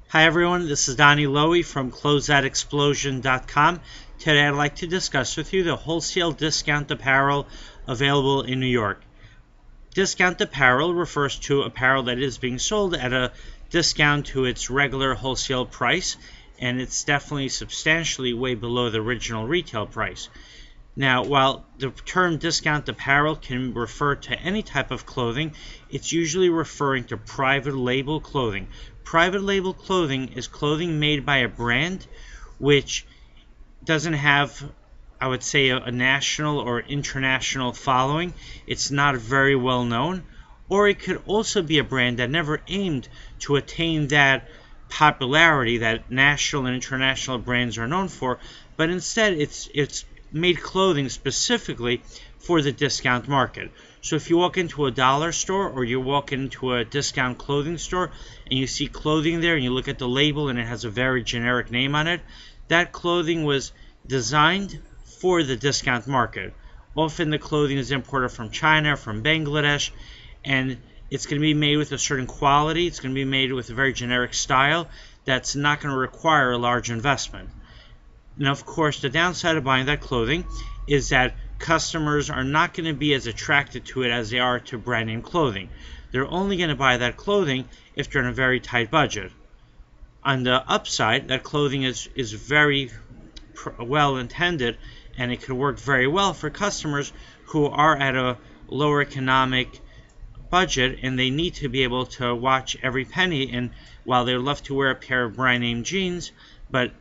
Hi everyone, this is Donny Lowy from Closeout Today I'd like to discuss with you the wholesale discount apparel available in New York. Discount apparel refers to apparel that is being sold at a discount to its regular wholesale price, and it's definitely substantially way below the original retail price. Now, while the term discount apparel can refer to any type of clothing, it's usually referring to private label clothing. Private label clothing is clothing made by a brand which doesn't have, I would say, a national or international following. It's not very well known. Or it could also be a brand that never aimed to attain that popularity that national and international brands are known for, but instead it's made clothing specifically for the discount market. So if you walk into a dollar store or you walk into a discount clothing store and you see clothing there and you look at the label and it has a very generic name on it, that clothing was designed for the discount market. Often the clothing is imported from China, from Bangladesh, and it's going to be made with a certain quality. It's going to be made with a very generic style that's not going to require a large investment. Now, of course, the downside of buying that clothing is that customers are not going to be as attracted to it as they are to brand name clothing. They're only going to buy that clothing if they're in a very tight budget. On the upside, that clothing is very well intended, and it could work very well for customers who are at a lower economic budget and they need to be able to watch every penny. And while they love to wear a pair of brand name jeans, but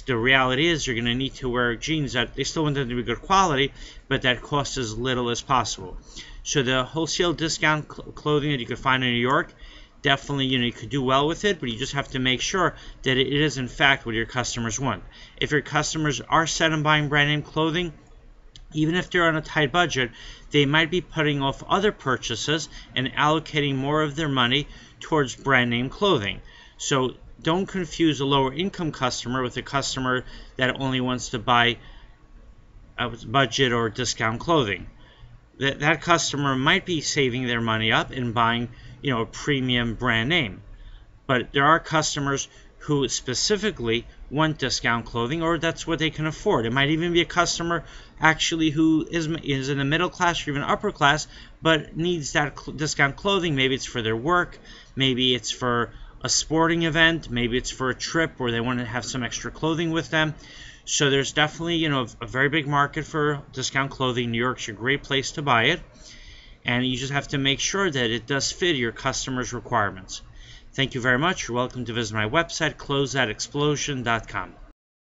the reality is you're going to need to wear jeans that they still want them to be good quality, but that cost as little as possible. So the wholesale discount clothing that you can find in New York, definitely, you could do well with it, but you just have to make sure that it is in fact what your customers want. If your customers are set on buying brand name clothing, even if they're on a tight budget, they might be putting off other purchases and allocating more of their money towards brand name clothing. So don't confuse a lower income customer with a customer that only wants to buy budget or discount clothing. That customer might be saving their money up and buying, a premium brand name. But there are customers who specifically want discount clothing, or that's what they can afford. It might even be a customer actually who is in the middle class or even upper class, but needs that discount clothing. Maybe it's for their work, maybe it's for a sporting event, maybe it's for a trip where they want to have some extra clothing with them. So there's definitely, a very big market for discount clothing. New York's a great place to buy it, and you just have to make sure that it does fit your customers' requirements. Thank you very much. You're welcome to visit my website, closeoutexplosion.com.